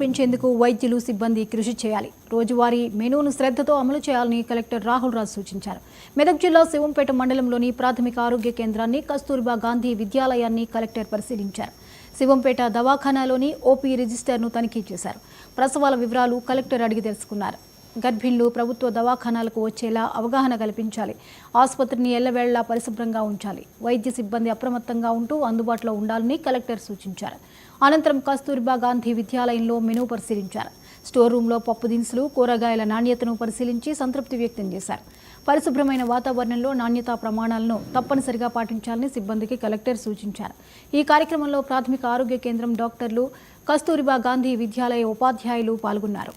పెంచేందుకు వైద్యులు సిబ్బంది కృషి చేయాలి. రోజువారీ మెనూను శ్రద్ధతో అమలు చేయాలని కలెక్టర్ రాహుల్ రాజ్ సూచించారు. మెదక్ జిల్లా శివంపేట మండలంలోని ప్రాథమిక ఆరోగ్య కేంద్రాన్ని, కస్తూర్బా గాంధీ విద్యాలయాన్ని కలెక్టర్ పరిశీలించారు. శివంపేట దవాఖానాలోని ఓపీ రిజిస్టర్ను తనిఖీ చేశారు. ప్రసవాల వివరాలు కలెక్టర్ అడిగి తెలుసుకున్నారు. గర్భిణులు ప్రభుత్వ దవాఖానాలకు వచ్చేలా అవగాహన కల్పించాలి. ఆసుపత్రిని ఎల్లవేళలా పరిశుభ్రంగా ఉంచాలి. వైద్య సిబ్బంది అప్రమత్తంగా ఉంటూ అందుబాటులో ఉండాలని కలెక్టర్ సూచించారు. అనంతరం కస్తూర్బా గాంధీ విద్యాలయంలో మెనూ పరిశీలించారు. స్టోర్ రూంలో పప్పు దినుసులు, కూరగాయల నాణ్యతను పరిశీలించి సంతృప్తి వ్యక్తం చేశారు. పరిశుభ్రమైన వాతావరణంలో నాణ్యతా ప్రమాణాలను తప్పనిసరిగా పాటించాలని సిబ్బందికి కలెక్టర్ సూచించారు. ఈ కార్యక్రమంలో ప్రాథమిక ఆరోగ్య కేంద్రం డాక్టర్లు, కస్తూర్బా గాంధీ విద్యాలయ ఉపాధ్యాయులు పాల్గొన్నారు.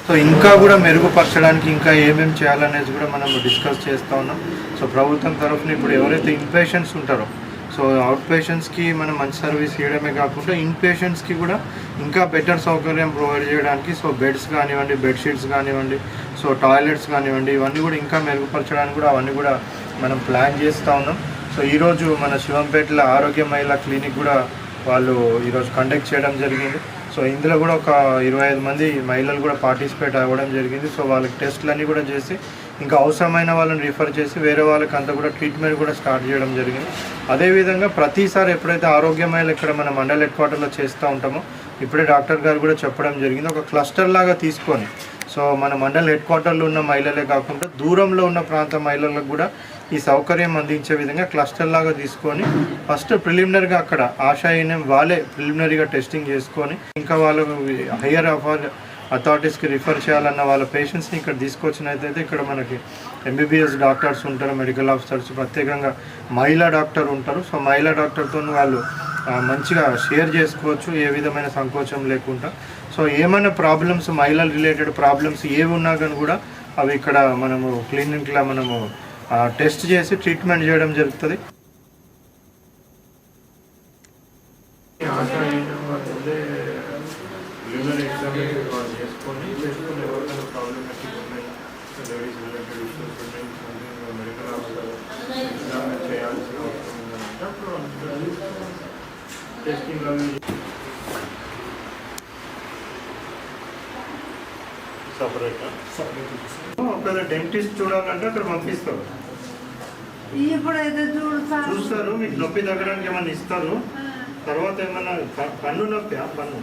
సో ఇంకా కూడా మెరుగుపరచడానికి ఇంకా ఏమేమి చేయాలనేది కూడా మనం డిస్కస్ చేస్తూ ఉన్నాం. సో ప్రభుత్వం తరఫున ఇప్పుడు ఎవరైతే ఇన్పేషెంట్స్ ఉంటారో, సో అవుట్ పేషెంట్స్కి మనం మంచి సర్వీస్ ఇవ్వడమే కాకుండా ఇన్ పేషెంట్స్కి కూడా ఇంకా బెటర్ సౌకర్యం ప్రొవైడ్ చేయడానికి, సో బెడ్స్ కానివ్వండి, బెడ్షీట్స్ కానివ్వండి, సో టాయిలెట్స్ కానివ్వండి, ఇవన్నీ కూడా ఇంకా మెరుగుపరచడానికి కూడా అవన్నీ కూడా మనం ప్లాన్ చేస్తూ ఉన్నాం. సో ఈరోజు మన శివంపేటలో ఆరోగ్య మహిళా క్లినిక్ కూడా వాళ్ళు ఈరోజు కండక్ట్ చేయడం జరిగింది. సో ఇందులో కూడా ఒక 25 మంది మహిళలు కూడా పార్టిసిపేట్ అవ్వడం జరిగింది. సో వాళ్ళకి టెస్టులన్నీ కూడా చేసి ఇంకా అవసరమైన వాళ్ళని రిఫర్ చేసి వేరే వాళ్ళకి అంతా కూడా ట్రీట్మెంట్ కూడా స్టార్ట్ చేయడం జరిగింది. అదేవిధంగా ప్రతిసారి ఎప్పుడైతే ఆరోగ్య మహిళలు ఇక్కడ మన మండల్ హెడ్ క్వార్టర్లో చేస్తూ ఉంటామో, ఇప్పుడే డాక్టర్ గారు కూడా చెప్పడం జరిగింది, ఒక క్లస్టర్ లాగా తీసుకొని, సో మన మండల్ హెడ్ క్వార్టర్లో ఉన్న మహిళలే కాకుండా దూరంలో ఉన్న ప్రాంత మహిళలకు కూడా ఈ సౌకర్యం అందించే విధంగా క్లస్టర్ లాగా తీసుకొని ఫస్ట్ ప్రిలిమినరీగా అక్కడ ఆశాయనం వాళ్ళే ప్రిలిమినరీగా టెస్టింగ్ చేసుకొని ఇంకా వాళ్ళు హయ్యర్ అథారిటీస్కి రిఫర్ చేయాలన్న వాళ్ళ పేషెంట్స్ని ఇక్కడ తీసుకొచ్చినట్లయితే ఇక్కడ మనకి ఎంబీబీఎస్ డాక్టర్స్ ఉంటారు, మెడికల్ ఆఫీసర్స్, ప్రత్యేకంగా మహిళా డాక్టర్ ఉంటారు. సో మహిళా డాక్టర్తో వాళ్ళు మంచిగా షేర్ చేసుకోవచ్చు, ఏ విధమైన సంకోచం లేకుండా. సో ఏమైనా ప్రాబ్లమ్స్, మహిళల రిలేటెడ్ ప్రాబ్లమ్స్ ఏవి ఉన్నా కానీ కూడా అవి ఇక్కడ మనము క్లినిక్లో మనము టెస్ట్ చేసి ట్రీట్మెంట్ చేయడం జరుగుతుంది. ఒకవేళ డెంటిస్ట్ చూడాలంటే అక్కడ పంపిస్తారు, చూస్తారు, మీకు నొప్పి తగ్గడానికి ఏమన్నా ఇస్తారు. తర్వాత ఏమన్నా పన్ను నొప్పి, పన్ను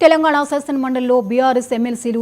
తెలంగాణ శాసన మండలిలో బీఆర్ఎస్ ఎమ్మెల్సీలు